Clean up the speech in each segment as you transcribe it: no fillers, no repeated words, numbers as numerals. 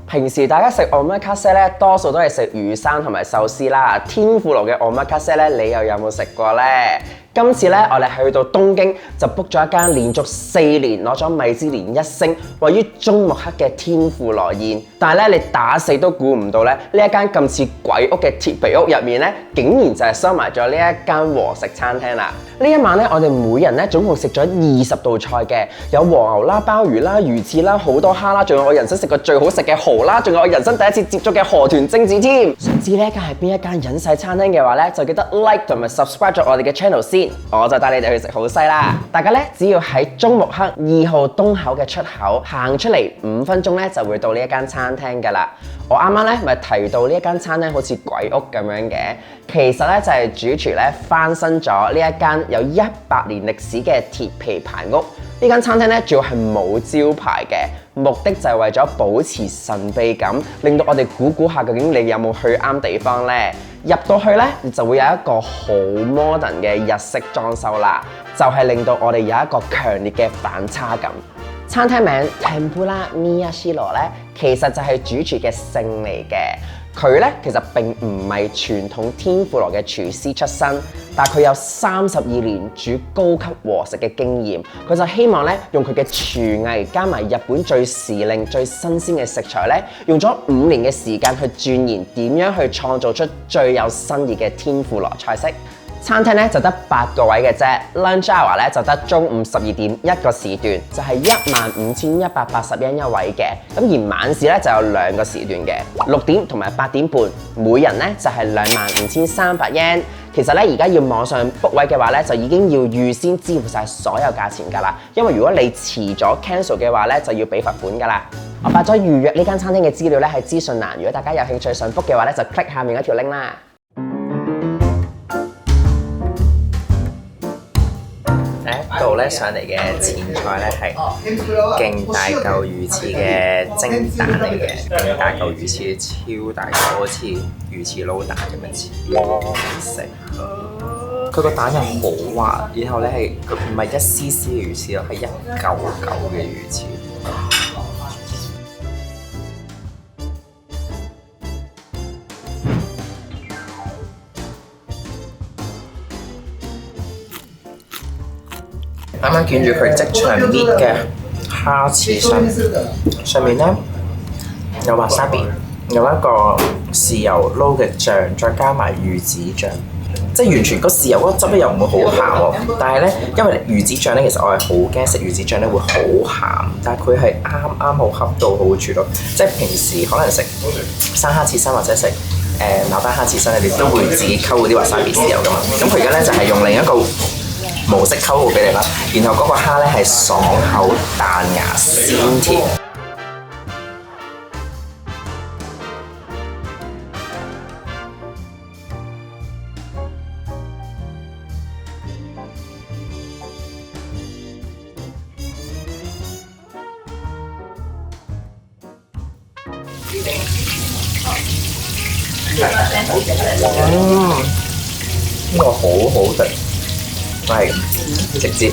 平時大家食 omakase 咧，多數都係食魚生同埋壽司啦。天婦羅嘅 omakase 咧，你又有冇食過呢？今次咧，我哋去到東京就 book 咗一間連續4年攞咗米芝蓮1星，位於中目黑嘅天婦羅宴。但係咧，你打死都估唔到咧，呢一間咁似鬼屋嘅鐵皮屋入面咧，竟然就係收埋咗呢一間和食餐廳啦。呢一晚咧，我哋每人咧總共食咗20道菜嘅，有和牛啦、鮑魚啦、魚翅啦、好多蝦啦，仲有我人生食過最好食嘅蠔啦，仲有我人生第一次接觸嘅河豚蒸子添。想知呢一間係邊一間隱世餐廳嘅話咧，就記得 like 同埋 subscribe 咗我哋嘅 channel 先。我就帶你哋去食好西啦！大家咧只要喺中目黑2號東口嘅出口行出嚟5分鐘咧，就會到呢一間餐廳噶啦。我啱啱咧咪提到呢一間餐廳好似鬼屋咁樣嘅，其實咧就係主廚咧翻新咗呢一間有100年歷史嘅鐵皮排屋。呢間餐廳咧主要係冇招牌嘅，目的就係為咗保持神秘感，令到我哋估下究竟你有冇去啱地方呢？入到去咧，就會有一個好 modern 嘅日式裝修啦，就係令到我哋有一個強烈嘅反差感。餐廳名 Tempura Miyashiro 咧，其實就係主廚嘅姓嚟嘅。佢咧其實並唔係傳統天婦羅嘅廚師出身，但係佢有32年煮高級和食嘅經驗。佢就希望咧用佢嘅廚藝加埋日本最時令、最新鮮嘅食材咧，用咗5年嘅時間去鑽研點樣去創造出最有新意嘅天婦羅菜式。餐廳咧就得8個位嘅啫 ，lunch hour 咧就得中午12點1個時段，就係15,180 yen 一位嘅。咁而晚市咧就有2個時段嘅，6點同埋8點半，每人咧就係25,300 yen。其實咧而家要網上 book 位嘅話咧，就已經要預先支付晒所有價錢㗎啦。因為如果你遲咗 cancel 嘅話咧，就要俾罰款㗎啦。我發咗預約呢間餐廳嘅資料咧喺資訊欄，如果大家有興趣想 book 嘅話咧，就 click 下面嗰條 link 啦。第一道咧上嚟嘅前菜咧係勁大嚿魚翅嘅蒸蛋嚟嘅，勁大嚿魚翅超大嚿，好似魚翅撈蛋咁樣超食。佢個蛋又好滑，然後咧係唔係一絲絲嘅魚翅咯，係一嚿嚿嘅魚翅。啱啱見住佢即場搣嘅蝦翅上面咧有 wasabi， 有一個豉油撈嘅醬，再加埋魚子醬，即係完全個豉油嗰個汁咧又唔會好鹹喎。但係咧，因為魚子醬咧，其實我係好驚食魚子醬咧會好鹹，但係佢係啱好恰到好處咯。即係平時可能食生蝦刺身或者食牡丹蝦刺身，你都會自己溝嗰啲 wasabi 豉油噶嘛。咁佢而家咧就係用另一個模式溝好俾你啦，然後嗰個蝦咧係爽口彈牙鮮甜。呢個好好食。係直接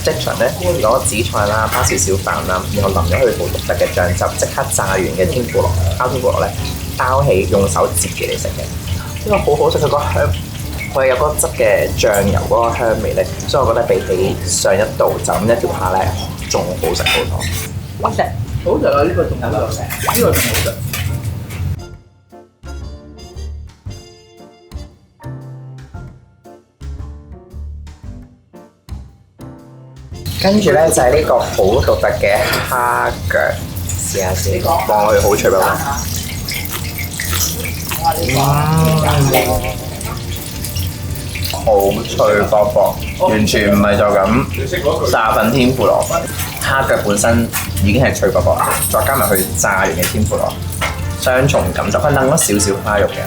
即場咧攞紫菜啦，包少少飯啦，然後淋咗佢好獨特嘅醬汁，即刻炸完嘅天婦羅，烤天婦羅咧包起用手接住嚟食嘅，呢個好好食。佢個香，佢有嗰個汁嘅醬油嗰個香味咧，所以我覺得比起上一道就咁一條蝦咧，仲好食好多。好食，好食啊！呢個仲好食，呢個仲好食。跟住咧就係呢個好獨特嘅蝦腳，試下先，望落去好脆㗎，好脆卜卜，完全唔係就咁炸粉天婦羅，蝦腳本身已經係脆卜卜，再加埋佢炸完嘅天婦羅，雙重感受，佢燜咗少少蝦肉嘅。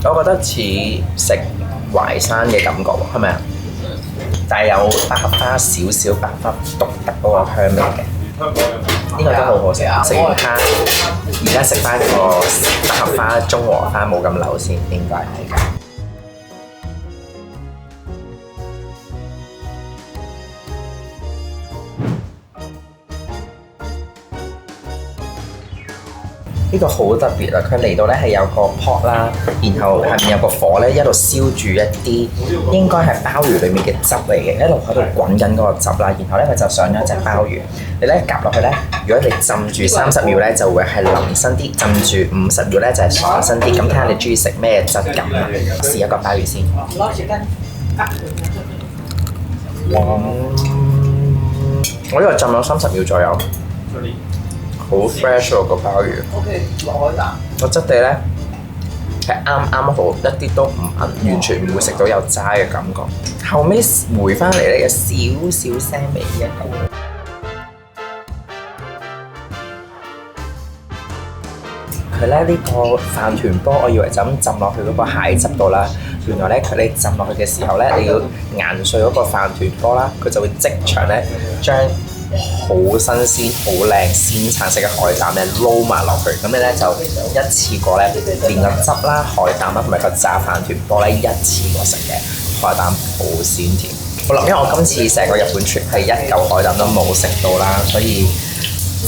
我覺得似食淮山嘅感覺喎，係咪啊？但係有百合花少少百合花獨特嗰個香味嘅，呢個都好好食。食完蝦，而家食翻個百合花中和花冇咁流先，應該係。呢個好特別啊！佢嚟到咧係有個 pot 啦，然後下面有個火咧，一路燒住一啲應該係鮑魚裡面嘅汁嚟嘅，一路喺度滾緊嗰個汁啦。然後咧佢就上咗隻鮑魚，你咧夾落去咧，如果你浸住30秒咧，就會係腍身啲；浸住50秒咧就係爽身啲。咁睇下你中意食咩質感啦。試一個鮑魚先。我呢個浸咗30秒左右。好 fresh 喎個鮑魚，個質地咧係啱啱好，一啲都唔韌，完全唔會食到有齋嘅感覺。後尾回翻嚟咧有少少腥味嘅。佢咧呢個飯團波，我以為就咁浸落去嗰個蟹汁度啦，原來咧你浸落去嘅時候咧，你要研碎嗰個飯團波啦，佢就會即場咧將好新鮮、好靚鮮橙色嘅海膽咧撈埋落去，咁你咧就一次過咧連個汁啦、海膽啦同埋個炸飯團波咧一次過食嘅，海膽好鮮甜。好啦，因為我今次成個日本 trip 係一嚿海膽都冇食到啦，所以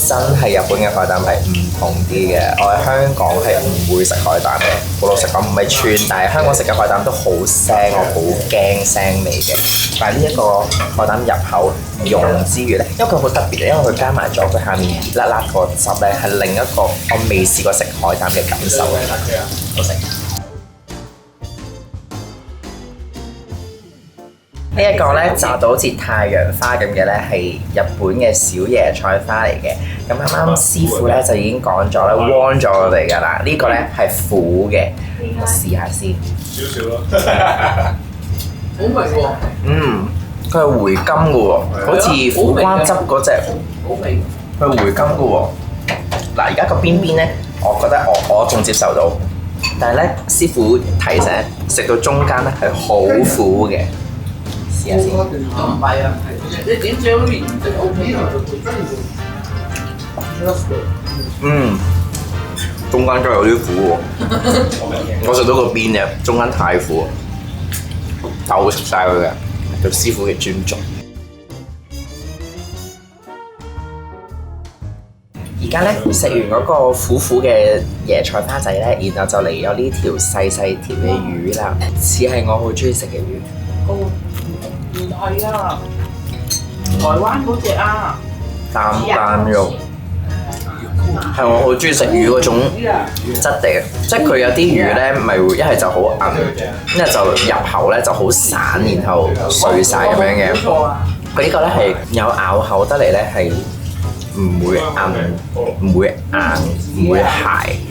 真係日本嘅海膽係唔同啲嘅。我喺香港係唔會食海膽嘅，好老實講唔係串，但係香港食嘅海膽都好腥，我好驚腥味嘅。但係呢一個海膽入口溶之餘咧，因為佢好特別嘅，因為佢加埋咗佢下面熱辣辣個汁咧，係另一個我未試過食海膽嘅感受嘅，好食。呢一個咧炸到好似太陽花咁嘅咧，係日本嘅小椰菜花嚟嘅。咁啱啱師傅咧就已經講咗啦，warn 咗我哋㗎啦。呢個咧係苦嘅，我試下先。少少咯。好味喎。佢係回甘嘅喎，好似苦瓜汁嗰隻。好味。佢係回甘嘅喎。嗱，而家個邊邊咧，我覺得我仲接受到，但係咧師傅提醒食到中間咧係好苦嘅。試下先。唔係啊，你點少鹽就 OK 啦。中間真係有啲苦喎。我食到個邊嘅，中間太苦，但我會食晒佢嘅，對師傅嘅尊重。而家咧食完嗰個苦苦嘅椰菜花仔咧，然後就嚟有呢條細細條嘅魚啦，似係我好中意食嘅魚。唔係啊，台灣嗰隻啊，擔肉，係我好中意食魚嗰種質地，即係佢有啲魚咧，咪會一係就好韌，一係就入口咧就好散，然後碎晒咁樣嘅。佢呢個咧係有咬口得嚟咧係唔會韌、唔會硬、唔會鞋，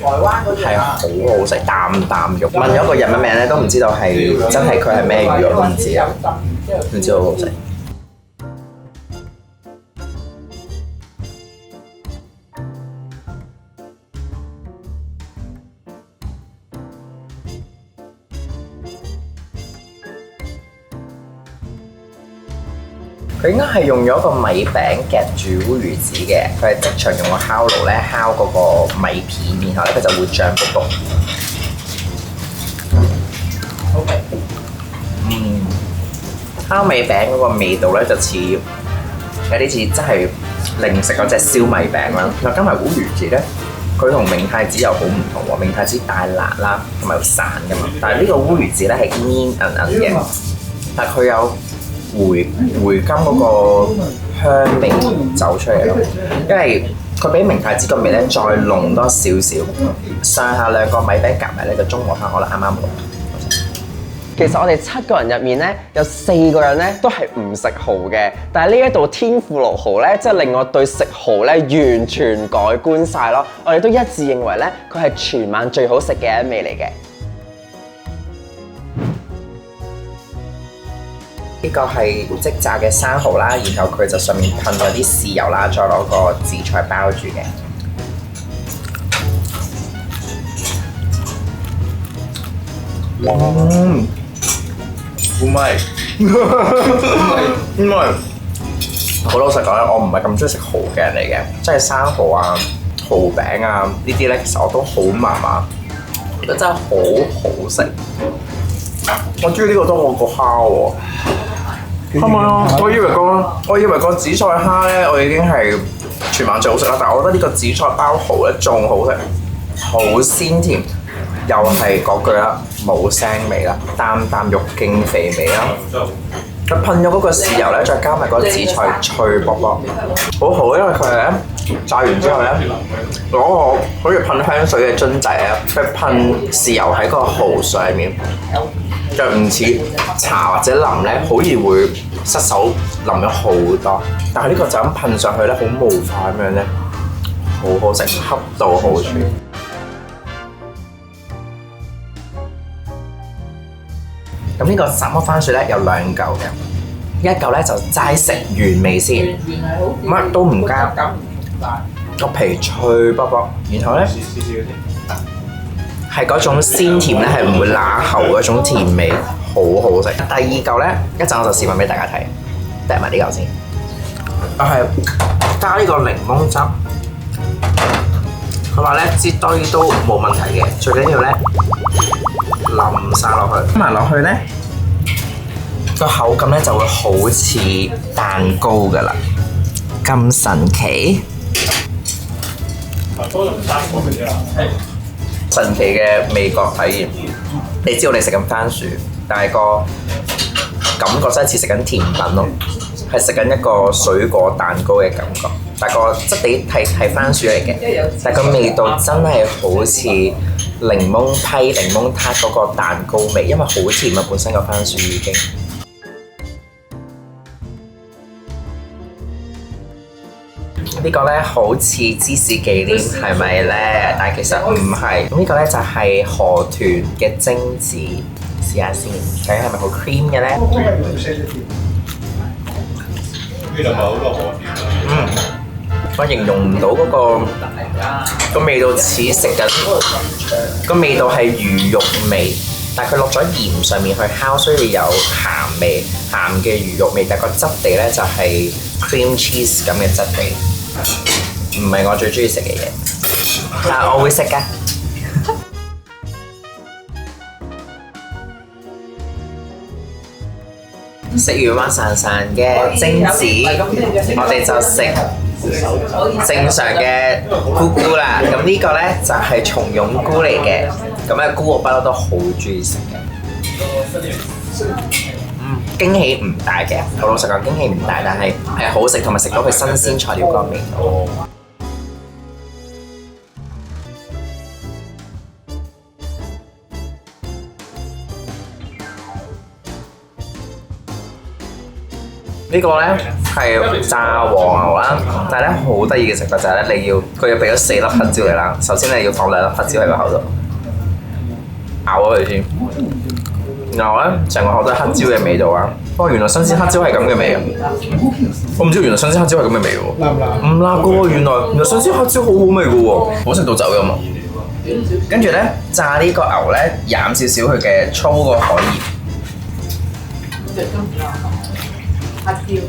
係好好食，啖肉。問咗個日文名咧都唔知道係真係佢係咩魚，我都唔知啊。唔知好好食。佢應該係用咗個米餅夾住烏魚子嘅，佢係即場用個烤爐咧烤嗰個米片，然後咧佢就會脹卜卜。OK。烤米餅嗰個味道咧就似有啲似真係零食嗰隻燒米餅啦。嗱，加埋烏魚子咧，佢同明太子又好唔同喎。明太子大辣啦，同埋散噶嘛，但係呢個烏魚子咧係煙韌嘅，但係佢有回甘嗰個香味走出嚟咯。因為佢比明太子個味咧再濃多少少，上下兩個米餅夾埋咧就中和翻，我覺得啱啱好。其實我哋7個人入面咧，有4個人咧都係唔食蠔嘅，但係呢一道天婦羅蠔咧，即係令我對食蠔咧完全改觀晒咯。我哋都一致認為咧，佢係全晚最好食嘅一味嚟嘅。呢個係即炸嘅生蠔啦，然後佢就上面噴咗啲豉油啦，再攞個紫菜包住嘅。好味，因為好老實講咧，我唔係咁中意食蠔嘅人嚟嘅，即係生蠔啊、蠔餅啊呢啲咧，其實我都好麻麻，覺得真係好好食。我中意呢個多過個蝦喎，係咪啊？我以為個紫菜蝦咧，我已經係全晚最好食啦，但係我覺得呢個紫菜包蠔咧仲好食。好鮮甜，又係嗰句啦，冇腥味啦，啖啖肉勁肥美啦。佢噴咗嗰個豉油咧，再加埋嗰個紫菜脆卜卜，好好，因為佢係咧炸完之後咧，攞個好似噴香水嘅樽仔啊，佢噴豉油喺個蠔水入面，就唔似茶或者淋咧，好易會失手淋咗好多。但係呢個就咁噴上去咧，好霧化咁樣咧，好好食，恰到好處。咁呢個什麼番薯咧有兩嚿嘅，一嚿咧就齋食原味先，乜都唔加，個皮脆卜卜，然後咧係嗰種鮮甜咧係唔會乸喉嗰種甜味，好好食。第二嚿咧一陣我就示範俾大家睇，掟埋呢嚿先，我係加呢個檸檬汁。佢話咧擠多啲都冇問題嘅，最緊要咧淋晒落去，加埋落去咧個口感咧就會好似蛋糕噶啦，咁神奇！神奇嘅味覺體驗，你知道你食緊番薯，但係個感覺真係似食緊甜品咯，係食緊一個水果蛋糕嘅感覺。但係個質地係番薯嚟嘅，但係個味道真係好似檸檬批、檸檬撻嗰個蛋糕味，因為好甜啊，本身個番薯已經。呢個咧好似芝士忌廉係咪咧？但係其實唔係。咁呢個咧就係河豚嘅蒸子，試下先，睇下係咪好 cream 嘅咧？呢度咪好多河豚。我形容唔到嗰個味道似食緊，個味道係魚肉味，但係佢落咗鹽上面去烤，所以有鹹味，鹹嘅魚肉味，但係個質地咧就係 cream cheese 咁嘅質地，唔係我最中意食嘅嘢，但係我會食㗎。食完滑潺潺嘅蒸子，我哋就食正常嘅菇菇啦。咁呢個咧就係松茸菇嚟嘅，咁嘅菇我不嬲都好中意食嘅。驚喜唔大嘅，我老實講驚喜唔大，但係係好食，同埋食到佢新鮮材料嗰個味道。呢個咧係炸黃牛啦，但係咧好得意嘅食法就係咧，佢要俾咗4粒黑椒嚟啦。首先你要放2粒黑椒喺個口度，咬咗佢先。然後咧成個口都係黑椒嘅味道啊！哇，原來新鮮黑椒係咁嘅味啊！我唔知原來新鮮黑椒係咁嘅味喎。辣唔辣？唔辣嘅喎，原來新鮮黑椒好好味嘅喎，好食到走音啊！跟住咧炸呢個牛咧，飲少少佢嘅粗個海鹽。黑椒，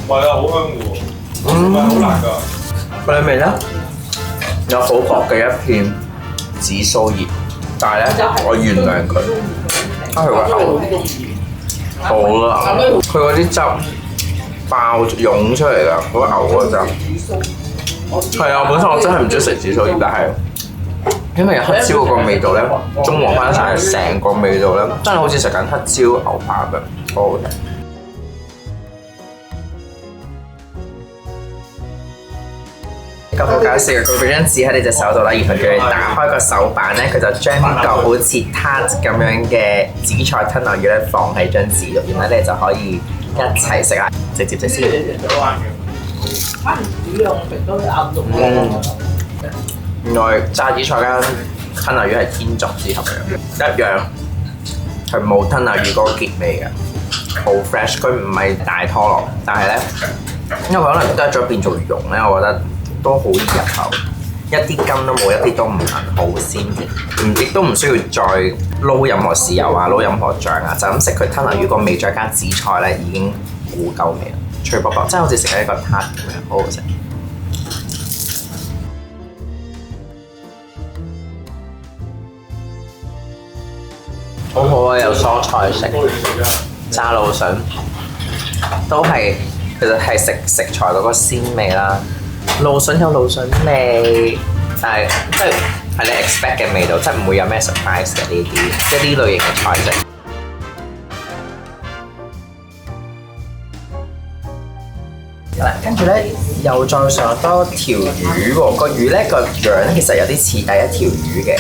唔係啊，好香嘅喎，唔係好辣㗎。佢裏面咧有好薄嘅一片紫蘇葉，但係咧我原諒佢，佢個口好啦，佢嗰啲汁爆湧出嚟㗎，嗰個牛嗰汁。係啊，本身我真係唔中意食紫蘇葉，但係因為黑椒嗰個味道咧，中和翻晒成個味道咧，真係好似食緊黑椒牛扒咁，好好食。好搞笑嘅，佢俾張紙喺你隻手度啦，然後叫你打開個手板咧，佢就將呢個好似撻咁樣嘅紫菜吞拿魚咧放喺張紙度，然後你就可以一齊食啦，直接食先。原來炸紫菜間吞拿魚係天作之合嘅，一樣係冇吞拿魚嗰個結味嘅，好 fresh。佢唔係大拖羅，但係咧，因為可能得咗變做蓉咧，我覺得都好易入口，一啲筋都冇，一啲都唔痕，好鮮甜，亦都唔需要再撈任何豉油啊，撈任何醬啊，就咁食佢吞拿魚個味，再加紫菜咧已經糊夠味啦，脆卜卜，真係好似食緊一個撻咁樣，好好食。好好啊，有蔬菜食，炸蘆筍都係其實係食材嗰個鮮味啦。蘆筍有蘆筍味，但係即係係你 expect 嘅味道，即係唔會有咩 surprise 嘅呢啲，即係呢類型嘅菜式。嗱，跟住咧又再上多條魚喎，個魚咧個樣其實有啲似第一條魚嘅，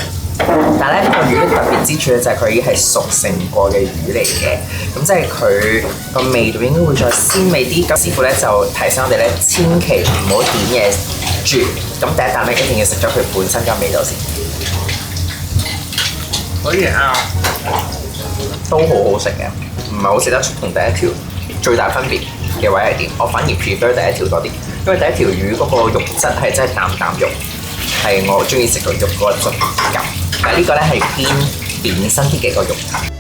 但係咧個魚嘅特別之處咧就係佢已經係熟成過嘅魚嚟嘅，咁即係佢個味道應該會再鮮味啲。咁師傅咧就提醒我哋咧，千祈唔好點嘢住，咁第一啖咧一定要食咗佢本身嘅味道先。可以啊，都好好食嘅，唔係好食得出同第一條最大分別嘅位係點？我反而 prefer 第一條多啲，因為第一條魚嗰個肉質係真係啖啖肉，係我中意食個肉嗰個質感。但係呢個咧係偏扁身啲嘅個肉體。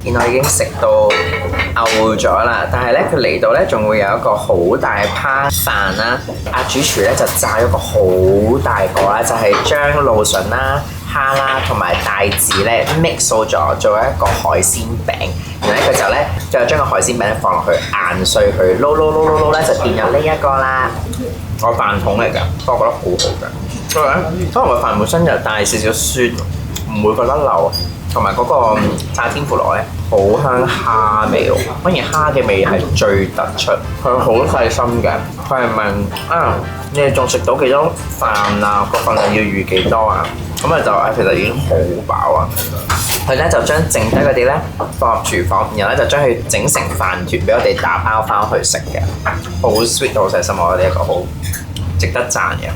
然後已經食到嘔咗啦，但係咧佢嚟到咧仲會有一個好大趴飯啦。阿主廚咧就炸咗個好大個啦，就係將蘆筍啦、蝦啦同埋帶子咧 mix 咗做一個海鮮餅。然後咧佢就咧再將個海鮮餅咧放落去硬碎佢撈咧就變咗呢一個啦。我飯桶嚟㗎，不過我覺得好好㗎。因為咧，可能個飯本身就帶少少酸，唔會覺得流。同埋嗰個炸天婦羅咧，好香蝦味喎，反而蝦嘅味係最突出。佢好細心嘅，佢係問啊，你哋仲食到幾多飯啊？個份量要預幾多啊？咁啊就其實已經好飽啊！佢咧就將剩低嗰啲咧放入廚房，然後咧就將佢整成飯團俾我哋打包翻去食嘅，好 sweet 好細心，我覺得呢一個好值得讚嘅。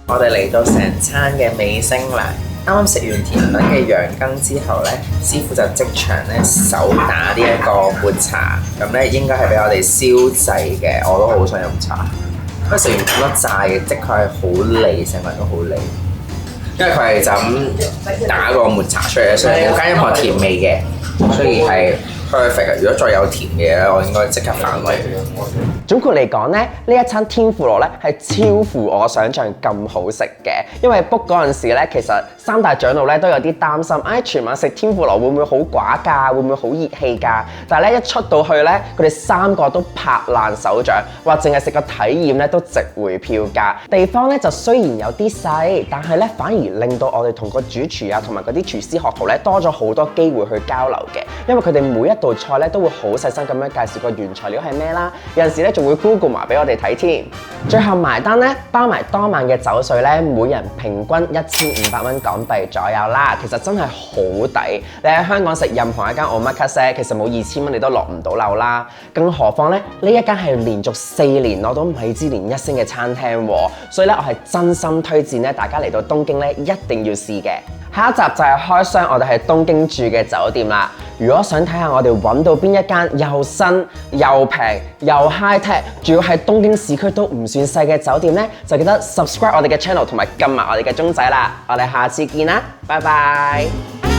我哋嚟到成餐嘅尾聲啦！啱啱食完甜品嘅羊羹之後咧，師傅就即場咧手打呢一個抹茶，咁咧應該係俾我哋燒製嘅，我都好想飲茶。因為食完咁多炸嘅，即佢係好膩，成個人都好膩。因為佢係就咁打個抹茶出嚟，所以冇加任何甜味嘅，所以係 perfect 嘅。如果再有甜嘅咧，我應該即刻反胃。總括嚟講咧，呢一餐天婦羅咧係超乎我想象咁好食嘅。因為 book 嗰陣時咧，其實三大長老咧都有啲擔心，全晚食天婦羅會唔會好寡㗎？會唔會好熱氣㗎？但係咧一出到去咧，佢哋三個都拍爛手掌，話淨係食個體驗咧都值回票價。地方咧就雖然有啲細，但係咧反而令到我哋同個主廚啊同埋嗰啲廚師學徒咧多咗好多機會去交流嘅。因為佢哋每一道菜咧都會好細心咁樣介紹個原材料係咩啦，有陣時咧仲會 Google 埋俾我哋睇添。最後埋單咧，包埋當晚嘅酒水咧，每人平均1500蚊港幣左右啦。其實真係好抵。你喺香港食任何一間 omakase，其實冇2000蚊你都落唔到樓啦。更何況咧，呢一間係連續4年攞到米芝蓮1星嘅餐廳喎，所以咧我係真心推薦咧大家嚟到東京咧一定要試嘅。下一集就係開箱我哋喺東京住嘅酒店啦。如果想睇下我哋揾到邊一間又新又平又 high tech， 仲要喺東京市區都唔算細嘅酒店呢，就記得 subscribe 我哋嘅 channel 同埋撳埋我哋嘅鐘仔啦。我哋下次見啦，拜拜。